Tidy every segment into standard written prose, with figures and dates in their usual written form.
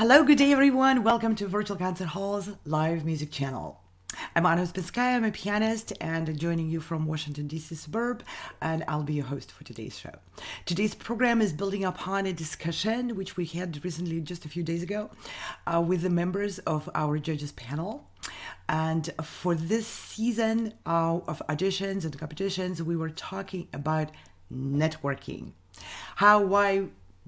Hello, good day, everyone. Welcome to Virtual Concert Hall's live music channel. I'm Ouspenskaya, I'm a pianist and joining you from Washington, D.C. suburb, and I'll be your host for today's show. Today's program is building upon a discussion which we had recently, just a few days ago, with the members of our judges panel. And for this season of auditions and competitions, we were talking about networking. How, why,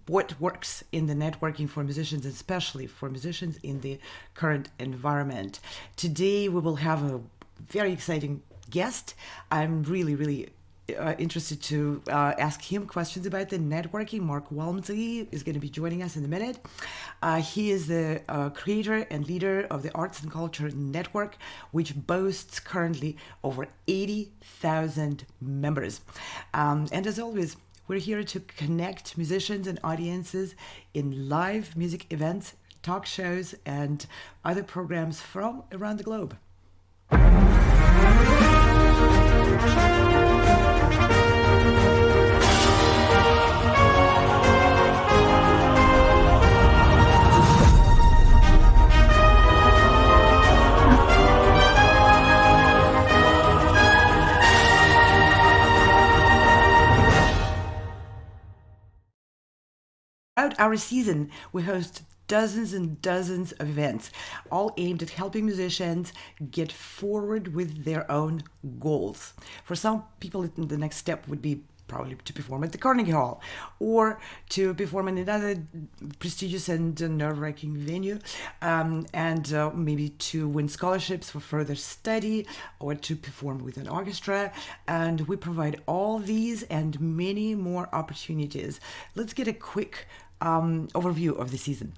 what works in the networking for musicians, especially for musicians in the current environment. Today we will have a very exciting guest. I'm really interested to ask him questions about the networking. Mark Walmsley is going to be joining us in a minute. He is the creator and leader of the Arts and Culture Network, which boasts currently over 80,000 members. And as always, we're here to connect musicians and audiences in live music events, talk shows, and other programs from around the globe. Throughout our season, we host dozens and dozens of events, all aimed at helping musicians get forward with their own goals. For some people, the next step would be probably to perform at the Carnegie Hall or to perform in another prestigious and nerve-wracking venue, and maybe to win scholarships for further study or to perform with an orchestra. And we provide all these and many more opportunities. Let's get a quick overview of the season.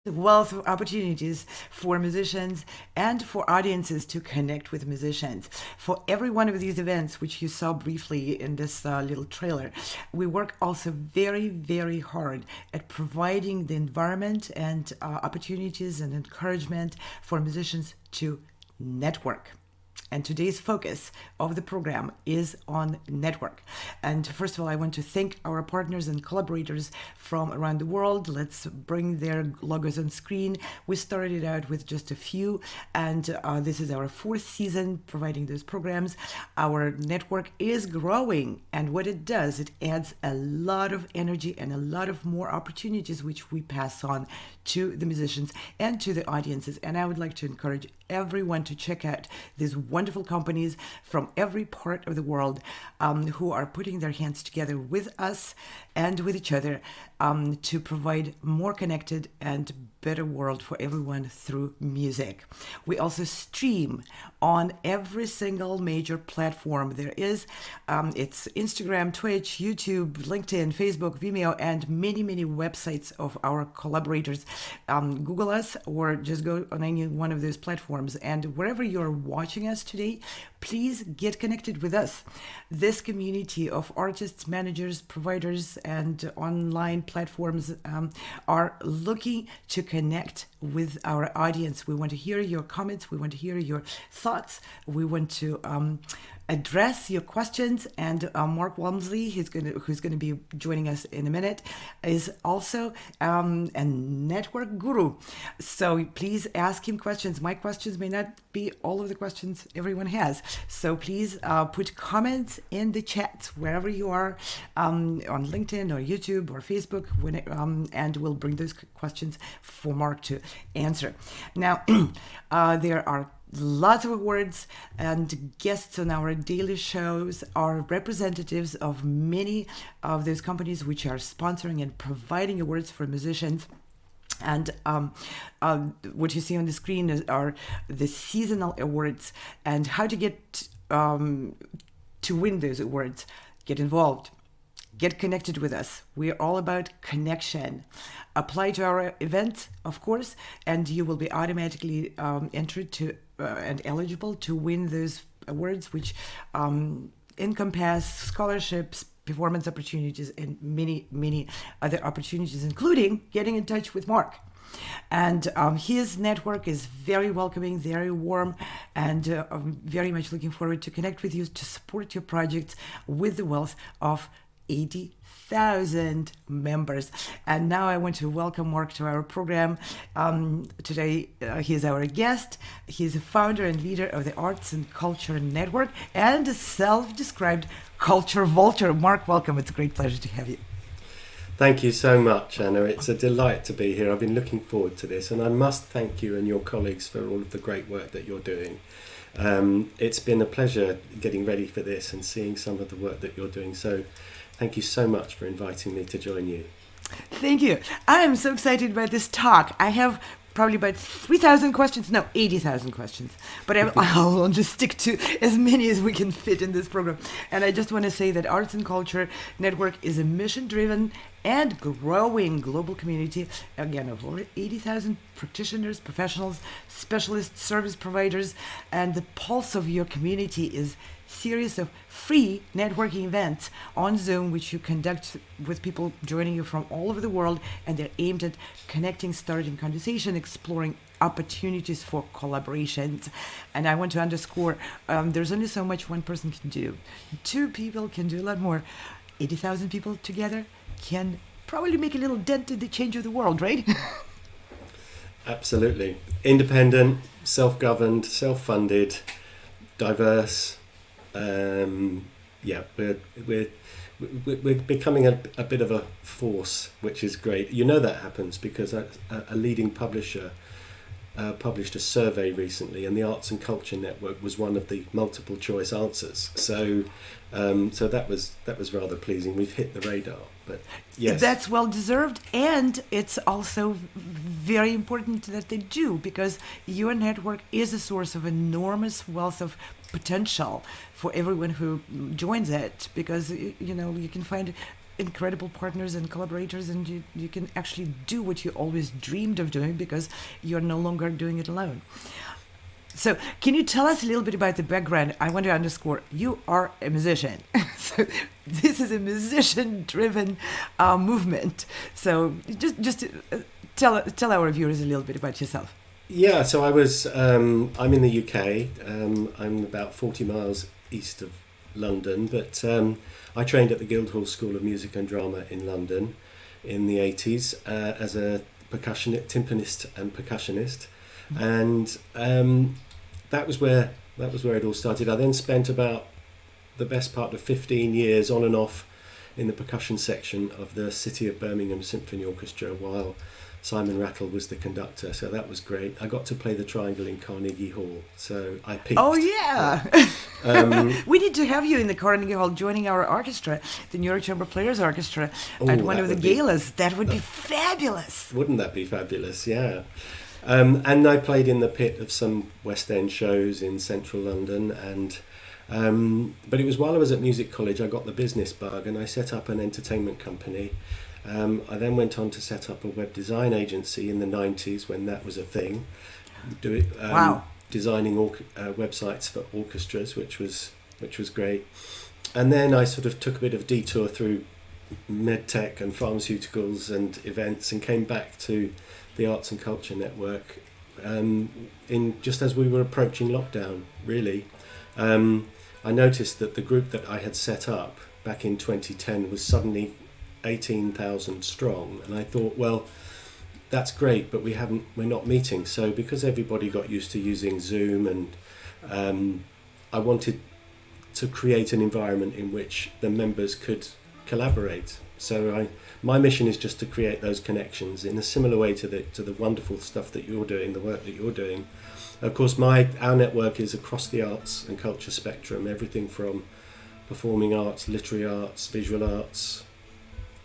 Wealth of opportunities for musicians and for audiences to connect with musicians. For every one of these events, which you saw briefly in this little trailer, we work also very hard at providing the environment and opportunities and encouragement for musicians to network. And today's focus of the program is on network. And first of all, I want to thank our partners and collaborators from around the world. Let's bring their logos on screen. We started out with just a few, and this is our fourth season providing those programs. Our network is growing, and what it does, it adds a lot of energy and a lot of more opportunities, which we pass on to the musicians and to the audiences. And I would like to encourage everyone to check out these wonderful companies from every part of the world who are putting their hands together with us and with each other to provide more connected and better world for everyone through music. We also stream on every single major platform there is. It's Instagram, Twitch, YouTube, LinkedIn, Facebook, Vimeo, and many websites of our collaborators. Google us or just go on any one of those platforms. And wherever you're watching us today, please get connected with us. This community of artists, managers, providers, and online platforms are looking to connect with our audience. We want to hear your comments. We want to hear your thoughts. We want to address your questions. And Mark Walmsley, who's going to be joining us in a minute, is also a network guru. So please ask him questions. My questions may not be all of the questions everyone has. So please put comments in the chat wherever you are, on LinkedIn or YouTube or Facebook, and we'll bring those questions for Mark to answer. Now, there are lots of awards, and guests on our daily shows are representatives of many of those companies which are sponsoring and providing awards for musicians. And what you see on the screen are the seasonal awards, and how to get to win those awards. Get involved. Get connected with us. We're all about connection. Apply to our event, of course, and you will be automatically entered to and eligible to win those awards, which encompass scholarships, performance opportunities, and many, many other opportunities, including getting in touch with Mark. And his network is very welcoming, very warm, and I'm very much looking forward to connect with you, to support your projects with the wealth of 80,000 members. And now I want to welcome Mark to our program. Today he is our guest. He's a founder and leader of the Arts and Culture Network and a self-described culture vulture. Mark, welcome. It's a great pleasure to have you. Thank you so much, Anna. It's a delight to be here. I've been looking forward to this, and I must thank you and your colleagues for all of the great work that you're doing. It's been a pleasure getting ready for this and seeing some of the work that you're doing. So thank you so much for inviting me to join you. Thank you. I am so excited about this talk. I have probably about 3,000 questions, no, 80,000 questions. But I'll just stick to as many as we can fit in this program. And I just want to say that Arts and Culture Network is a mission-driven and growing global community, again, of over 80,000 practitioners, professionals, specialists, service providers, and the pulse of your community is series of free networking events on Zoom, which you conduct with people joining you from all over the world, and they're aimed at connecting, starting conversation, exploring opportunities for collaborations. And I want to underscore, there's only so much one person can do. Two people can do a lot more. 80,000 people together can probably make a little dent in the change of the world, right? Absolutely. Independent, self-governed, self-funded, diverse. We're becoming a bit of a force, which is great. You know that happens because a leading publisher published a survey recently, and the Arts and Culture Network was one of the multiple choice answers. So that was rather pleasing. We've hit the radar. But yes, that's well deserved, and it's also very important that they do, because your network is a source of enormous wealth of potential for everyone who joins it, because you can find incredible partners and collaborators, and you can actually do what you always dreamed of doing because you're no longer doing it alone. So can you tell us a little bit about the background? I want to underscore, you are a musician. So this is a musician-driven movement. So just tell our viewers a little bit about yourself. Yeah, so I'm in the UK. I'm about 40 miles east of London, but I trained at the Guildhall School of Music and Drama in London in the 80s as a timpanist and percussionist. And that was where it all started. I then spent about the best part of 15 years on and off in the percussion section of the City of Birmingham Symphony Orchestra while Simon Rattle was the conductor, so that was great. I got to play the triangle in Carnegie Hall, so I peaked. Oh yeah, we need to have you in the Carnegie Hall joining our orchestra, the New York Chamber Players Orchestra, at one of the galas. That would be fabulous. Wouldn't that be fabulous? Yeah. And I played in the pit of some West End shows in central London, and but it was while I was at music college I got the business bug, and I set up an entertainment company. I then went on to set up a web design agency in the 90s when that was a thing. Wow. Designing websites for orchestras, which was great. And then I sort of took a bit of detour through medtech and pharmaceuticals and events, and came back to the Arts and Culture Network in just as we were approaching lockdown, really. I noticed that the group that I had set up back in 2010 was suddenly 18,000 strong, and I thought, well, that's great, but we're not meeting. So because everybody got used to using Zoom, and I wanted to create an environment in which the members could collaborate. So my mission is just to create those connections in a similar way to the wonderful stuff that you're doing, the work that you're doing. Of course, our network is across the arts and culture spectrum, everything from performing arts, literary arts, visual arts,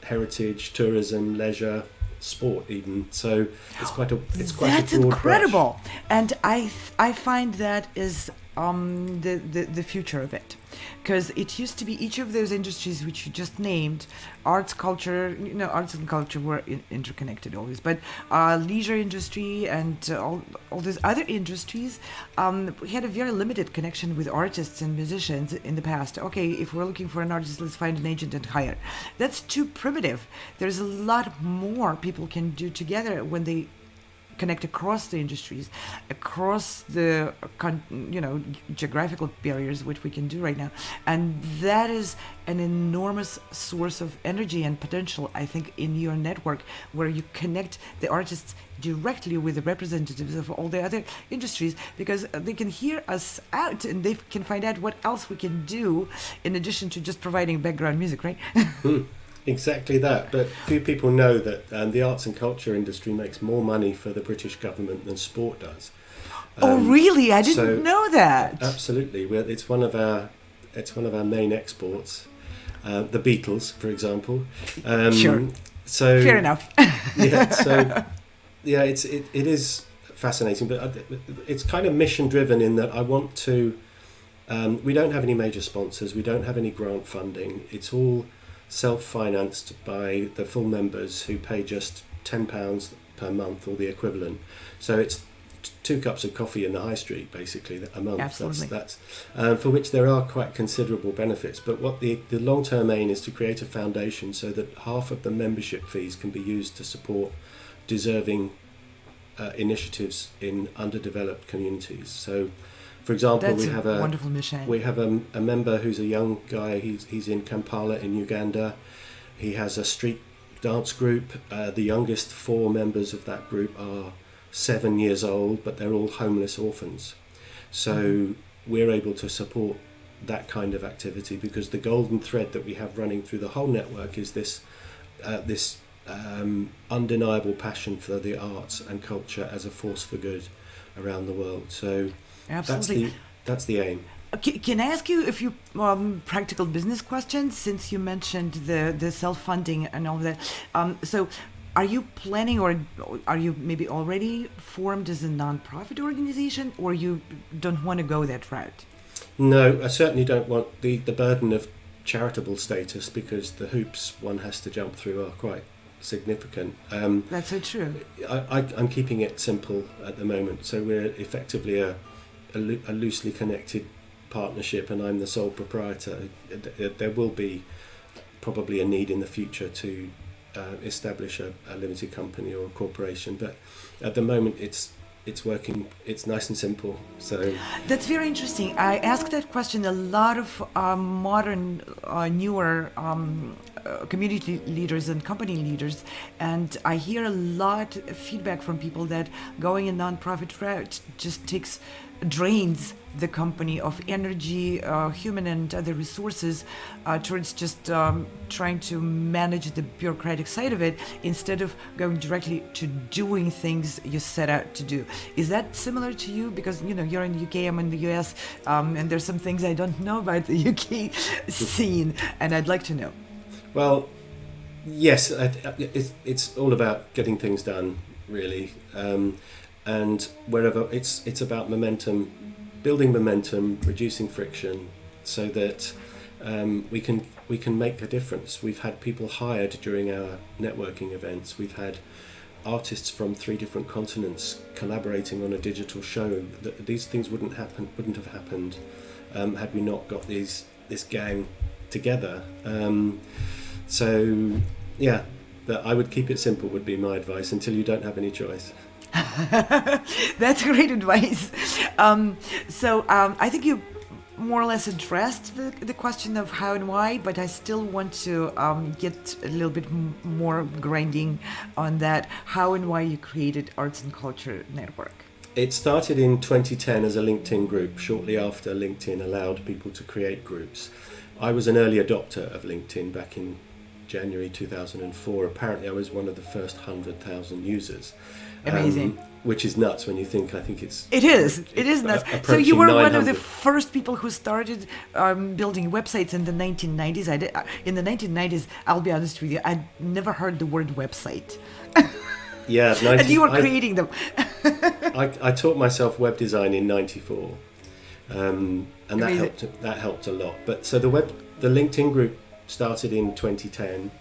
heritage, tourism, leisure, sport, even. So it's quite a broad That's incredible, brush. and I find that is the future of it, because it used to be each of those industries which you just named, arts, culture, arts and culture were interconnected always, but leisure industry and all those other industries, we had a very limited connection with artists and musicians in the past. Okay, if we're looking for an artist, let's find an agent and hire. That's too primitive. There's a lot more people can do together when they connect across the industries, across the geographical barriers, which we can do right now, and that is an enormous source of energy and potential, I think, in your network, where you connect the artists directly with the representatives of all the other industries, because they can hear us out and they can find out what else we can do in addition to just providing background music, right? Exactly that, but few people know that the arts and culture industry makes more money for the British government than sport does. Oh, really? I didn't know that. Absolutely, it's one of our main exports. The Beatles, for example. Sure. So fair enough. It is fascinating, but it's kind of mission driven in that I want to. We don't have any major sponsors. We don't have any grant funding. It's all self-financed by the full members, who pay just £10 per month or the equivalent. So it's 2 cups of coffee in the high street, basically, a month. Absolutely. That's for which there are quite considerable benefits. But what the long-term aim is to create a foundation so that half of the membership fees can be used to support deserving initiatives in underdeveloped communities. So, for example, That's we have a wonderful mission. We have a member who's a young guy. He's in Kampala in Uganda. He has a street dance group. The youngest 4 members of that group are 7 years old, but they're all homeless orphans. So we're able to support that kind of activity, because the golden thread that we have running through the whole network is this undeniable passion for the arts and culture as a force for good around the world. So absolutely, that's the aim. Can I ask you a few practical business questions, since you mentioned the self-funding and all that? So are you planning, or are you maybe already formed as a non-profit organization, or you don't want to go that route? No, I certainly don't want the burden of charitable status, because the hoops one has to jump through are quite significant. That's so true. I'm keeping it simple at the moment. So we're effectively a loosely connected partnership, and I'm the sole proprietor. There will be probably a need in the future to establish a limited company or a corporation, but at the moment it's working. It's nice and simple. So that's very interesting. I asked that question a lot of modern, newer community leaders and company leaders, and I hear a lot of feedback from people that going a non-profit route just drains the company of energy, human and other resources, towards just trying to manage the bureaucratic side of it, instead of going directly to doing things you set out to do. Is that similar to you? Because you're in the UK, I'm in the US, and there's some things I don't know about the UK scene, and I'd like to know. Well, yes, it's all about getting things done, really, and wherever it's about momentum, building momentum, reducing friction, so that we can make a difference. We've had people hired during our networking events. We've had artists from 3 different continents collaborating on a digital show. These things wouldn't have happened had we not got this gang together. So yeah, I would keep it simple would be my advice, until you don't have any choice. That's great advice. So I think you more or less addressed the question of how and why, but I still want to get a little bit more grinding on that, how and why you created Arts and Culture Network. It started in 2010 as a LinkedIn group, shortly after LinkedIn allowed people to create groups. I was an early adopter of LinkedIn back in January 2004. Apparently I was one of the first 100,000 users. Amazing. Which is nuts when you think, I think it's... It is nuts. So you were 900. one of the first people who started building websites in the 1990s. In the 1990s, I'll be honest with you, I'd never heard the word website. Yeah, and you were creating them. I taught myself web design in '94, and that helped a lot. But so the LinkedIn group started in 2010,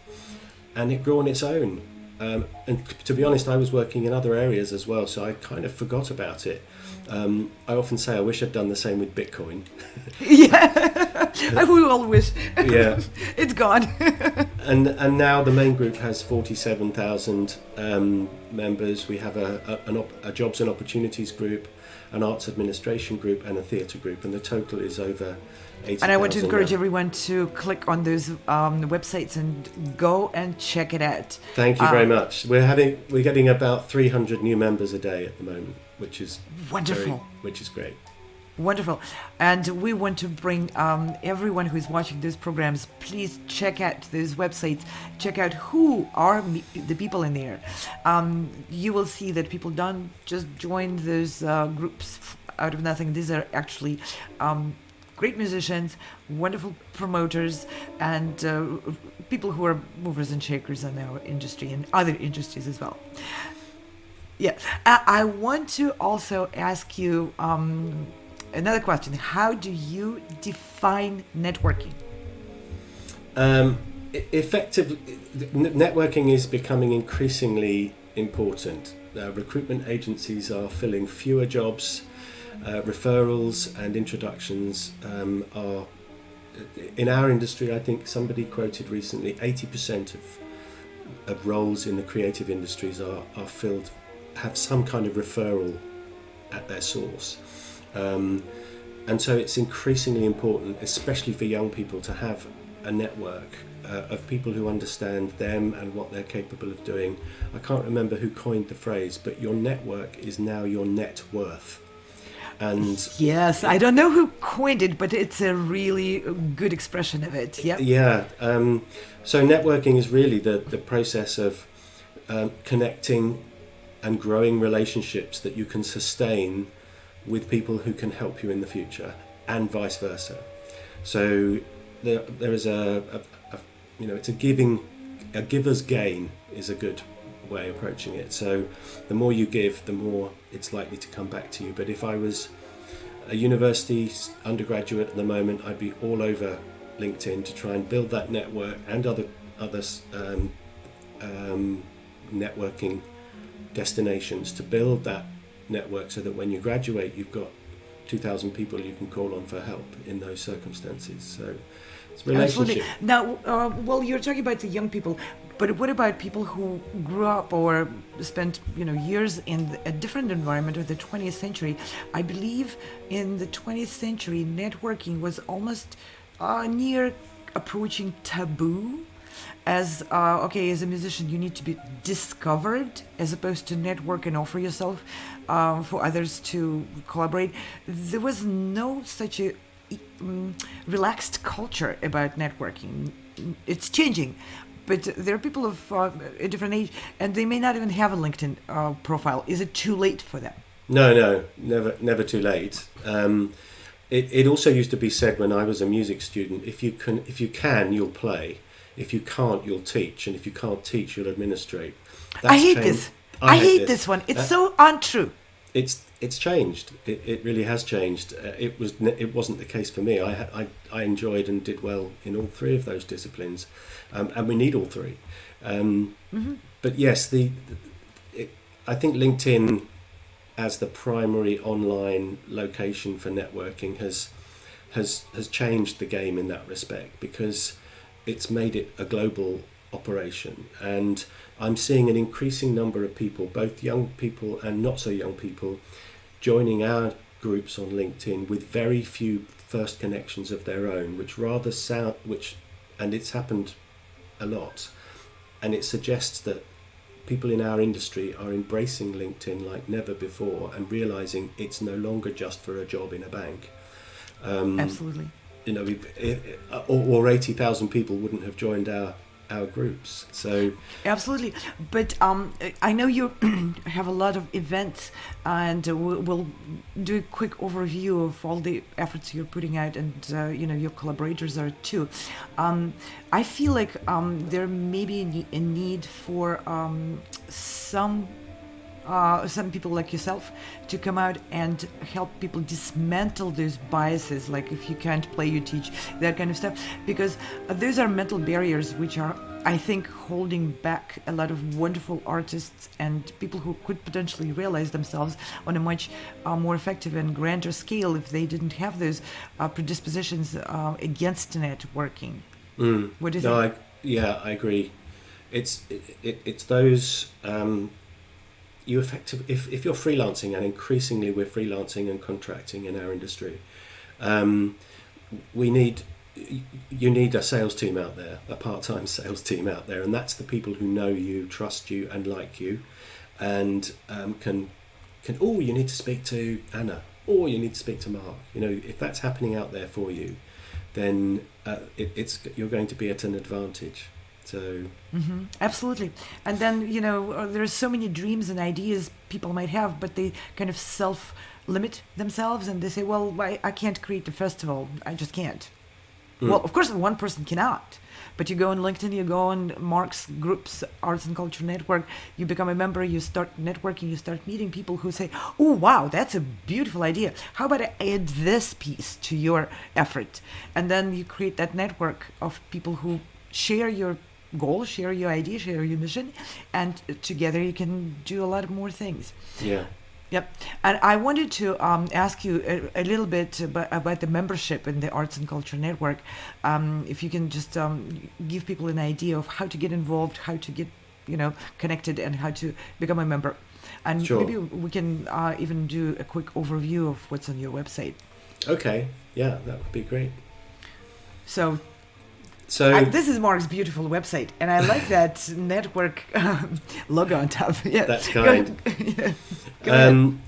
and it grew on its own. And to be honest, I was working in other areas as well, so I kind of forgot about it. I often say I wish I'd done the same with Bitcoin. Yeah, we all wish. Yeah, it's gone. and now the main group has 47,000 members. We have a jobs and opportunities group, an arts administration group, and a theatre group, and the total is over 80,000. And I want to encourage everyone to click on those websites and go and check it out. Thank you very much. We're getting about 300 new members a day at the moment, which is wonderful. Which is great. Wonderful. And we want to bring everyone who is watching these programs, please check out those websites, check out who are the people in there. You will see that people don't just join those groups out of nothing. These are actually great musicians, wonderful promoters, and people who are movers and shakers in our industry and other industries as well. Yeah, I want to also ask you another question. How do you define networking? Effectively, networking is becoming increasingly important. Recruitment agencies are filling fewer jobs. Referrals and introductions are, in our industry, I think somebody quoted recently, 80% of roles in the creative industries are filled, have some kind of referral at their source. And so it's increasingly important, especially for young people, to have a network of people who understand them and what they're capable of doing. I can't remember who coined the phrase, but your network is now your net worth. And yes, I don't know who coined it, but it's a really good expression of it. Yep. Yeah. So networking is really the process of connecting and growing relationships that you can sustain with people who can help you in the future, and vice versa. So there is it's a giver's gain is a good way of approaching it. So the more you give, the more it's likely to come back to you. But if I was a university undergraduate at the moment, I'd be all over LinkedIn to try and build that network and other networking destinations to build that network, so that when you graduate, you've got 2,000 people you can call on for help in those circumstances. So it's relationship. Absolutely. Now, well, you're talking about the young people, but what about people who grew up or spent, years in a different environment of the 20th century? I believe in the 20th century, networking was almost near approaching taboo. As a musician, you need to be discovered as opposed to network and offer yourself for others to collaborate. There was no such a relaxed culture about networking. It's changing, but there are people of a different age, and they may not even have a LinkedIn profile. Is it too late for them? No, never too late. It also used to be said when I was a music student: if you can, you'll play. If you can't, you'll teach, and if you can't teach, you'll administrate. I hate this. I hate this one. It's so untrue. It's changed. It really has changed. It wasn't the case for me. I enjoyed and did well in all three of those disciplines, and we need all three. But yes, I think LinkedIn, as the primary online location for networking, has changed the game in that respect, because it's made it a global operation, and I'm seeing an increasing number of people, both young people and not so young people, joining our groups on LinkedIn with very few first connections of their own, and it's happened a lot, and it suggests that people in our industry are embracing LinkedIn like never before and realizing it's no longer just for a job in a bank. Absolutely. Or 80,000 people wouldn't have joined our groups. So absolutely. But I know you have a lot of events, and we'll do a quick overview of all the efforts you're putting out, and your collaborators are too. I feel like there may be a need for some people like yourself to come out and help people dismantle those biases, like if you can't play, you teach, that kind of stuff, because those are mental barriers which are, I think, holding back a lot of wonderful artists and people who could potentially realize themselves on a much more effective and grander scale if they didn't have those predispositions against networking. What do you think? I agree. It's those if you're freelancing, and increasingly we're freelancing and contracting in our industry, you need a sales team out there, a part-time sales team out there, and that's the people who know you, trust you, and like you, and can you need to speak to Anna, or you need to speak to Mark. If that's happening out there for you, then you're going to be at an advantage. So absolutely. And then there's so many dreams and ideas people might have, but they kind of self-limit themselves, and they say, well, I can't create a festival, I just can't. Well, of course one person cannot, but you go on LinkedIn, you go on Mark's groups, Arts and Culture Network, you become a member, you start networking, you start meeting people who say, oh wow, that's a beautiful idea, how about I add this piece to your effort? And then you create that network of people who share your goal, share your idea, share your mission, and together you can do a lot more things. Yep. And I wanted to ask you a little bit about the membership in the Arts and Culture Network. If you can just give people an idea of how to get involved, how to get connected, and how to become a member. And sure. Maybe we can even do a quick overview of what's on your website. Okay. Yeah, that would be great. So this is Mark's beautiful website, and I like that network logo on top. Yeah, that's kind.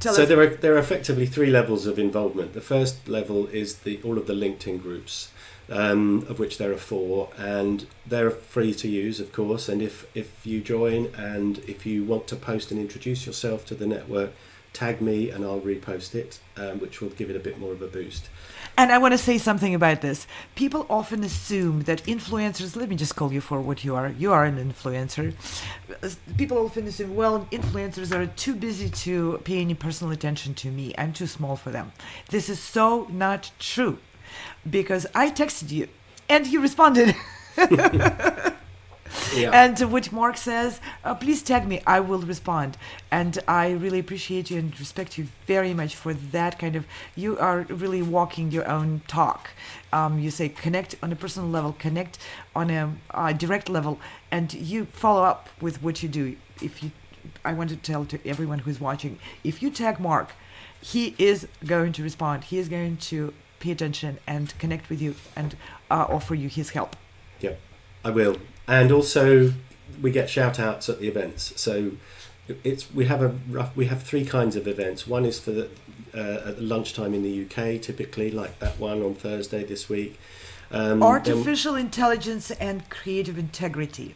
So there are effectively 3 levels of involvement. The first level is all of the LinkedIn groups, of which there are 4, and they're free to use, of course. And if you join, and if you want to post and introduce yourself to the network, tag me and I'll repost it, which will give it a bit more of a boost. And I want to say something about this. People often assume that influencers, let me just call you for what you are. You are an influencer. People often assume, well, influencers are too busy to pay any personal attention to me. I'm too small for them. This is so not true, because I texted you and you responded. Yeah. And what Mark says, please tag me, I will respond. And I really appreciate you and respect you very much for that kind of, you are really walking your own talk. You say connect on a personal level, connect on a direct level, and you follow up with what you do. I want to tell to everyone who's watching, if you tag Mark, he is going to respond. He is going to pay attention and connect with you and offer you his help. Yeah, I will. And also, we get shout-outs at the events. So we have 3 kinds of events. One is for at lunchtime in the UK, typically, like that one on Thursday this week. Artificial intelligence and creative integrity.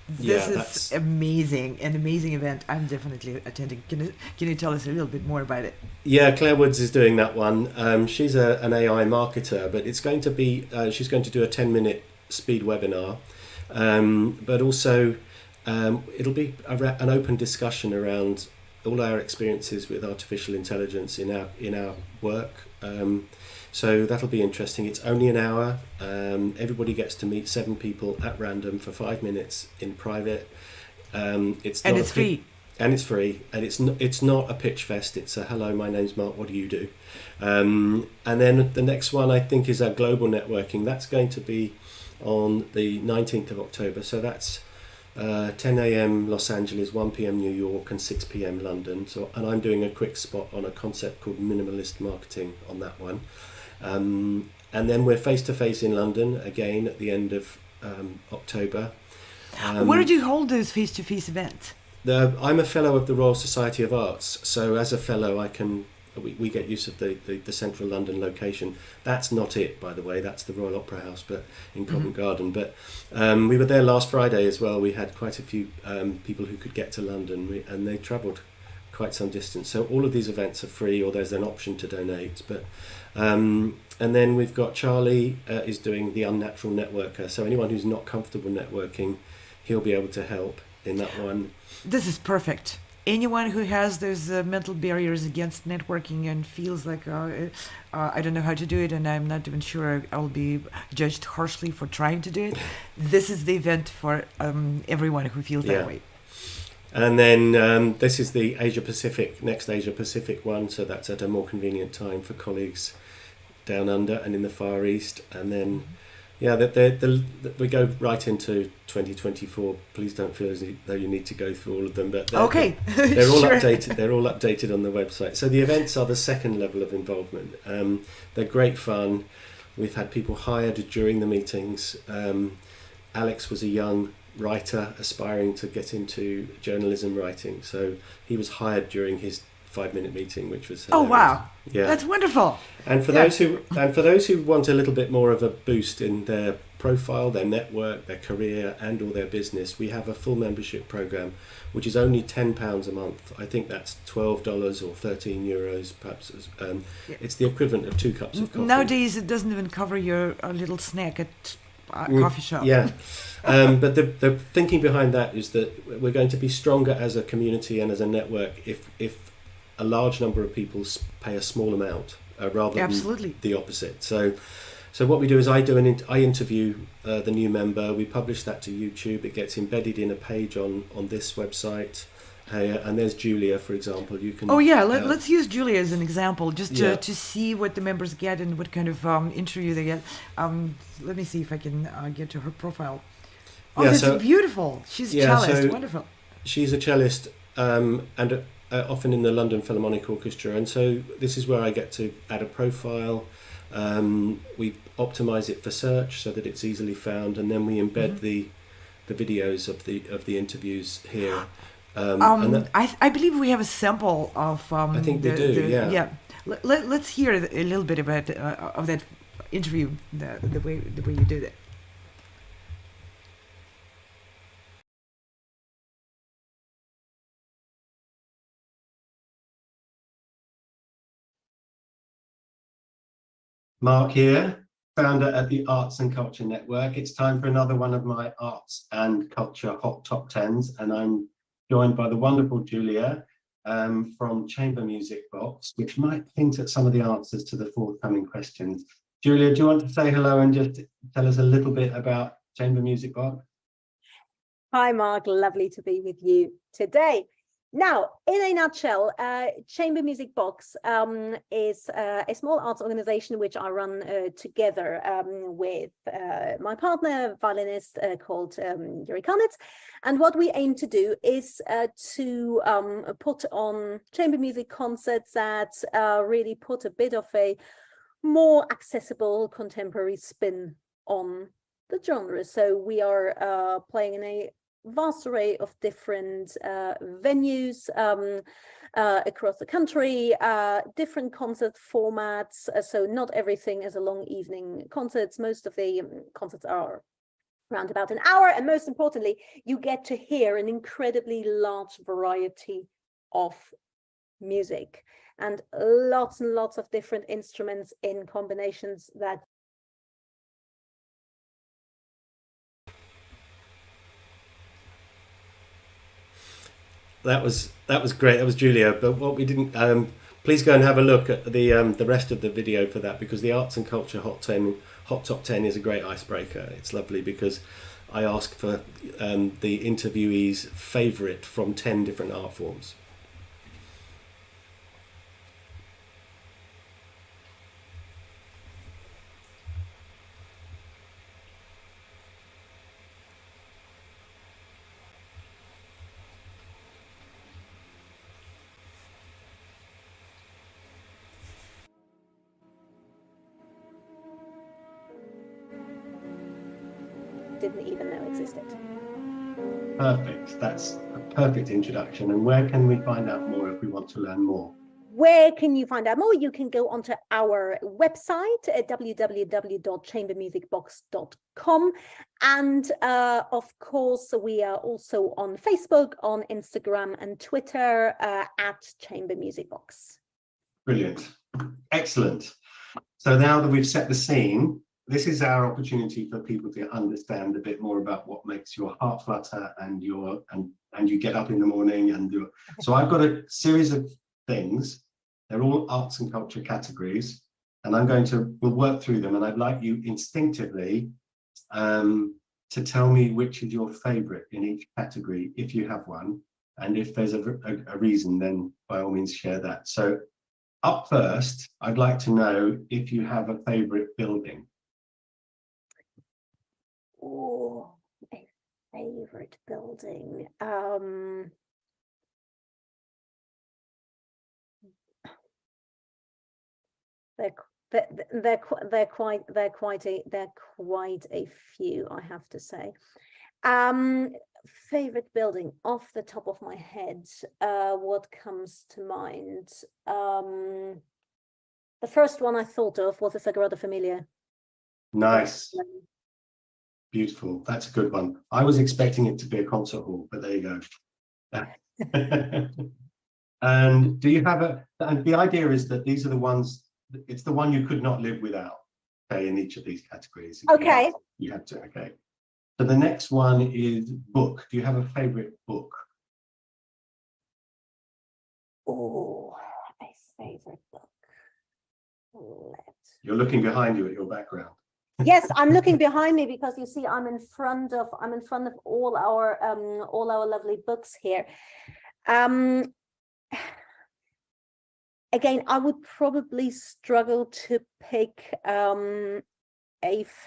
This is amazing, an amazing event. I'm definitely attending. Can you tell us a little bit more about it? Yeah, Claire Woods is doing that one. She's an AI marketer, but it's going to be she's going to do a 10-minute speed webinar. But also it'll be an open discussion around all our experiences with artificial intelligence in our work. So that'll be interesting. It's only an hour. Everybody gets to meet 7 people at random for 5 minutes in private. It's free. And it's free. And it's not a pitch fest. It's a hello, my name's Mark. What do you do? And then the next one I think is our global networking. That's going to be on the 19th of October, so that's 10 a.m. Los Angeles, 1 p.m. New York, and 6 p.m. London. So, and I'm doing a quick spot on a concept called minimalist marketing on that one. And then we're face to face in London again at the end of October. Where do you hold those face-to-face events? I'm a fellow of the Royal Society of Arts, so as a fellow, we get use of the central London location. That's not it, by the way. That's the Royal Opera House, but in Covent Garden. But we were there last Friday as well. We had quite a few people who could get to London, and they travelled quite some distance. So all of these events are free, or there's an option to donate. But and then we've got Charlie is doing the Unnatural Networker. So anyone who's not comfortable networking, he'll be able to help in that one. This is perfect. Anyone who has those mental barriers against networking and feels like I don't know how to do it and I'm not even sure I'll be judged harshly for trying to do it, this is the event for everyone who feels that way. And then this is the next Asia Pacific one, so that's at a more convenient time for colleagues down under and in the Far East. And then we go right into 2024. Please don't feel as though you need to go through all of them, but they're all Sure. updated. They're all updated on the website. So the events are the second level of involvement. They're great fun. We've had people hired during the meetings. Alex was a young writer aspiring to get into journalism writing, so he was hired during his 5-minute meeting, which was hilarious. Oh wow, yeah, that's wonderful. And for those who want a little bit more of a boost in their profile, their network, their career, and or their business, we have a full membership program, which is only £10 a month. I think that's $12 or €13, perhaps. It's the equivalent of 2 cups of coffee. Nowadays, it doesn't even cover your little snack at a coffee shop. Yeah, but the thinking behind that is that we're going to be stronger as a community and as a network if a large number of people pay a small amount rather than the opposite. So what we do is I interview the new member. We publish that to YouTube. It gets embedded in a page on this website. And there's Julia, for example. You can. Oh yeah, let's use Julia as an example, just to see what the members get and what kind of interview they get. Let me see if I can get to her profile. Oh, that's beautiful. She's a cellist. Wonderful. She's a cellist and often in the London Philharmonic Orchestra. And so this is where I get to add a profile. We optimize it for search so that it's easily found, and then we embed the videos of the interviews here. I believe we have a sample of. I think we do. Yeah. Let's hear a little bit about of that interview. The way you do that. Mark here, founder at the Arts and Culture Network. It's time for another one of my arts and culture hot top 10s, and I'm joined by the wonderful Julia from Chamber Music Box, which might hint at some of the answers to the forthcoming questions. Julia, do you want to say hello and just tell us a little bit about Chamber Music Box? Hi, Mark. Lovely to be with you today. Now, in a nutshell, Chamber Music Box is a small arts organization which I run together with my partner, violinist called Yuri Karnitz. And what we aim to do is to put on chamber music concerts that really put a bit of a more accessible contemporary spin on the genre. So we are playing in a vast array of different venues across the country, different concert formats. So not everything is a long evening concerts. Most of the concerts are around about an hour. And most importantly, you get to hear an incredibly large variety of music and lots of different instruments in combinations that That was great. That was Julia. But what we didn't. Please go and have a look at the rest of the video for that, because the Arts and Culture Hot Top 10 is a great icebreaker. It's lovely because I ask for the interviewee's favourite from 10 different art forms. didn't even know existed. Perfect. That's a perfect introduction. And where can we find out more if we want to learn more? Where can you find out more? You can go onto our website at www.chambermusicbox.com. And of course, we are also on Facebook, on Instagram and Twitter at Chamber Music Box. Brilliant. Excellent. So now that we've set the scene, this is our opportunity for people to understand a bit more about what makes your heart flutter and you get up in the morning and do it. So I've got a series of things. They're all arts and culture categories, and we'll work through them. And I'd like you instinctively to tell me which is your favorite in each category, if you have one. And if there's a reason, then by all means share that. So up first, I'd like to know if you have a favorite building. Oh, a favorite building. They're quite a few, I have to say. Favorite building off the top of my head, what comes to mind? The first one I thought of was the Sagrada Familia. Nice. Beautiful. That's a good one. I was expecting it to be a concert hall, but there you go. And do you have and the idea is that these are the ones, it's the one you could not live without, okay, in each of these categories. Okay. You have to, okay. So the next one is book. Do you have a favorite book? Oh, a favorite book. You're looking behind you at your background. Yes, I'm looking behind me because you see I'm in front of all our lovely books here. Again, I would probably struggle to pick a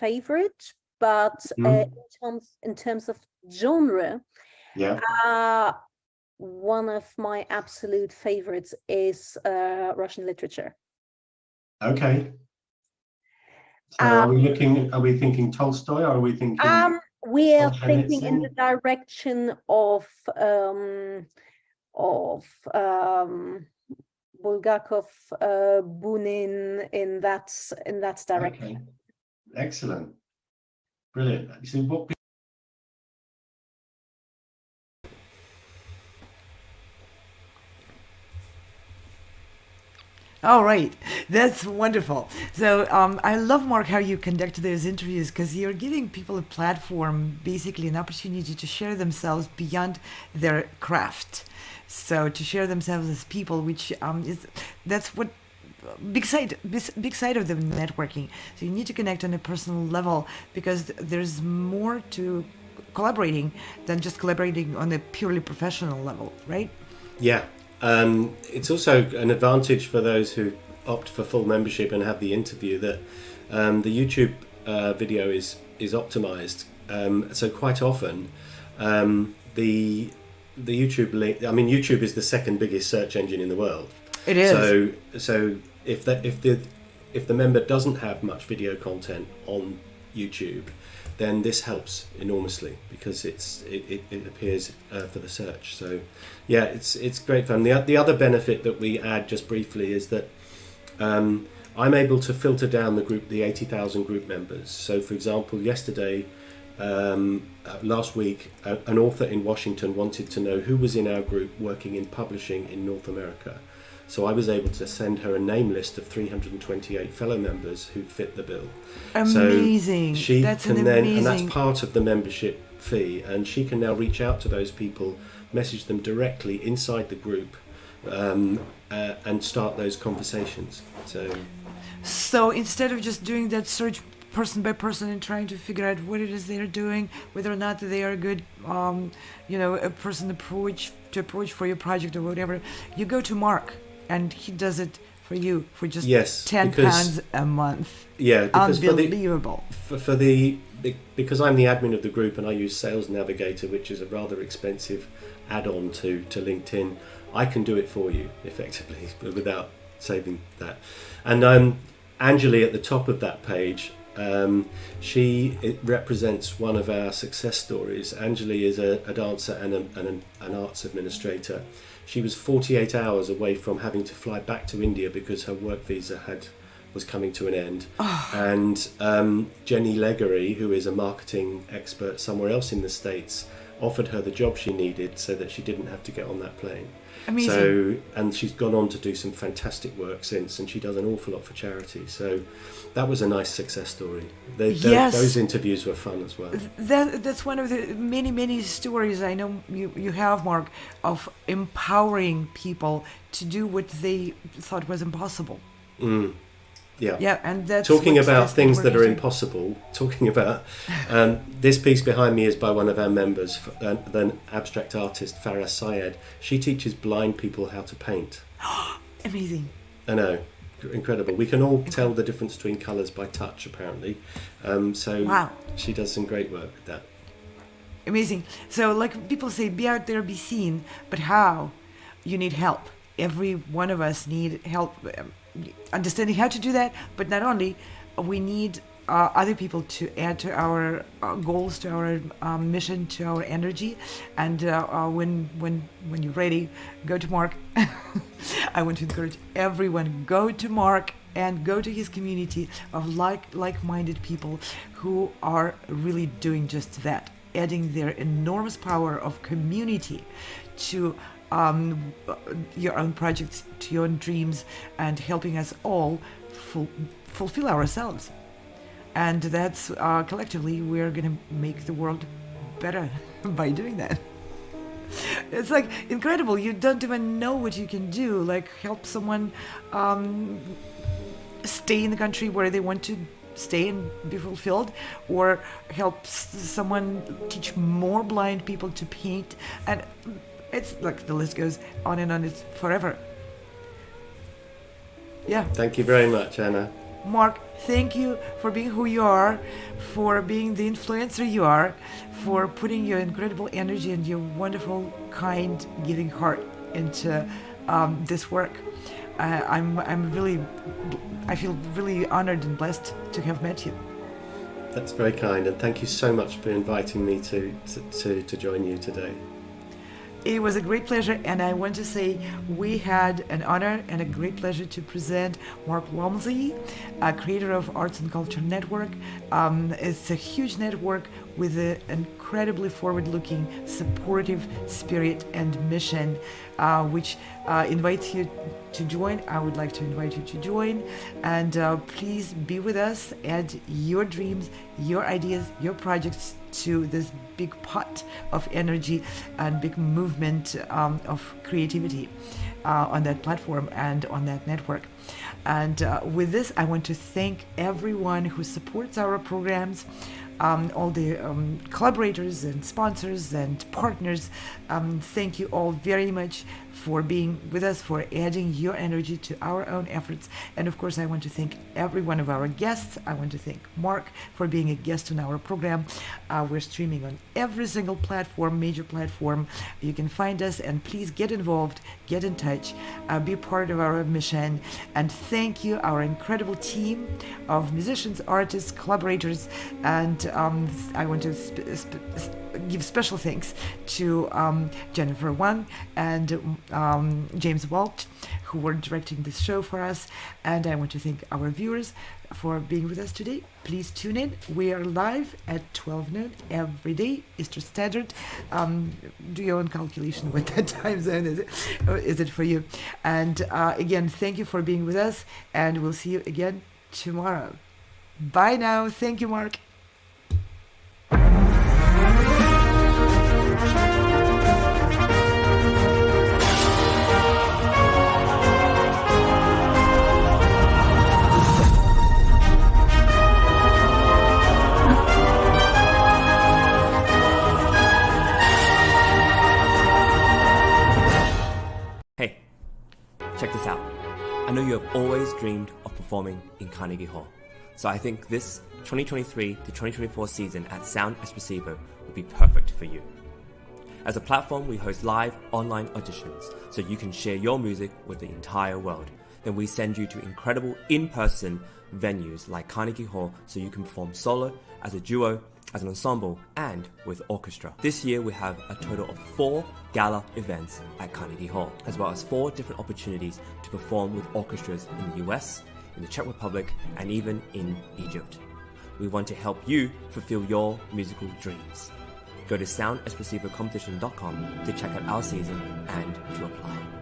favorite, but in terms of genre, one of my absolute favorites is Russian literature. Okay. So are we thinking Tolstoy, or are we thinking? We are thinking in the direction of Bulgakov, Bunin, in that direction. Okay. Excellent, brilliant. So what? All right, that's wonderful. So I love, Mark, how you conduct those interviews, because you're giving people a platform, basically an opportunity to share themselves beyond their craft. So to share themselves as people, which that's what big side of the networking. So you need to connect on a personal level, because there's more to collaborating than just collaborating on a purely professional level, right? Yeah. It's also an advantage for those who opt for full membership and have the interview that the YouTube video is optimized. So quite often the YouTube link. I mean, YouTube is the second biggest search engine in the world. It is. So if the member doesn't have much video content on YouTube, then this helps enormously, because it appears for the search. So yeah, it's great fun. The other benefit that we add just briefly is that I'm able to filter down the 80,000 group members. So for example, yesterday, last week, an author in Washington wanted to know who was in our group working in publishing in North America. So I was able to send her a name list of 328 fellow members who fit the bill. Amazing. So she that's can amazing. and that's part of the membership fee, and she can now reach out to those people, message them directly inside the group, and start those conversations. So instead of just doing that search person by person and trying to figure out what it is they're doing, whether or not they are a good, a person approach for your project or whatever, you go to Mark, and he does it for you for just £10 a month. Yeah, because unbelievable. Because I'm the admin of the group and I use Sales Navigator, which is a rather expensive add-on to LinkedIn. I can do it for you effectively without saving that. And Angeli at the top of that page It represents one of our success stories. Anjali is a dancer and an arts administrator. She was 48 hours away from having to fly back to India because her work visa was coming to an end. And Jenny Leggery, who is a marketing expert somewhere else in the States, offered her the job she needed so that she didn't have to get on that plane. Amazing. And she's gone on to do some fantastic work since, and she does an awful lot for charity. So that was a nice success story. Yes. Those interviews were fun as well. That's one of the many stories I know you have, Mark, of empowering people to do what they thought was impossible. Yeah, and that's talking about things that are doing. impossible. Talking about this piece behind me is by one of our members, the abstract artist Farah Syed. She teaches blind people how to paint. Amazing. I know, incredible. We can all tell the difference between colours by touch, apparently. Wow. She does some great work with that. Amazing. So, like people say, be out there, be seen. But how? You need help. Every one of us need help. Understanding how to do that, but not only, we need other people to add to our goals, to our mission, to our energy. And when you're ready, go to Mark. I want to encourage everyone, go to Mark and go to his community of like-minded people who are really doing just that, adding their enormous power of community to your own projects, to your own dreams, and helping us all fulfill ourselves. And that's collectively we're gonna make the world better by doing that. It's like incredible. You don't even know what you can do, like help someone stay in the country where they want to stay and be fulfilled, or help someone teach more blind people to paint, and it's like the list goes on and on. It's forever. Yeah. Thank you very much, Anna. Mark, thank you for being who you are, for being the influencer you are, for putting your incredible energy and your wonderful, kind, giving heart into this work. I feel really honored and blessed to have met you. That's very kind, and thank you so much for inviting me to join you today. It was a great pleasure, and I want to say we had an honor and a great pleasure to present Mark Walmsley, creator of Arts and Culture Network. It's a huge network with an incredibly forward-looking, supportive spirit and mission, which invites you to join. I would like to invite you to join, and please be with us. Add your dreams, your ideas, your projects to this big pot of energy and big movement of creativity on that platform and on that network. And with this, I want to thank everyone who supports our programs, all the collaborators and sponsors and partners. Thank you all very much for being with us, for adding your energy to our own efforts. And of course, I want to thank every one of our guests. I want to thank Mark for being a guest on our program. We're streaming on every single platform, major platform. You can find us, and please get involved, get in touch, be part of our mission. And thank you, our incredible team of musicians, artists, collaborators. And I want to give special thanks to Jennifer Wang and James Walt, who were directing this show for us. And I want to thank our viewers for being with us today. Please tune in. We are live at 12 noon every day, Eastern Standard. Do your own calculation what that time zone is it for you. And again, thank you for being with us, and we'll see you again tomorrow. Bye now. Thank you, Mark. Hey, check this out. I know you have always dreamed of performing in Carnegie Hall, so I think this 2023 to 2024 season at Sound Espressivo would be perfect for you. As a platform, we host live online auditions so you can share your music with the entire world. Then we send you to incredible in-person venues like Carnegie Hall so you can perform solo, as a duo, as an ensemble, and with orchestra. This year we have a total of 4 gala events at Carnegie Hall, as well as 4 different opportunities to perform with orchestras in the US, in the Czech Republic, and even in Egypt. We want to help you fulfill your musical dreams. Go to soundexpressivocompetition.com to check out our season and to apply.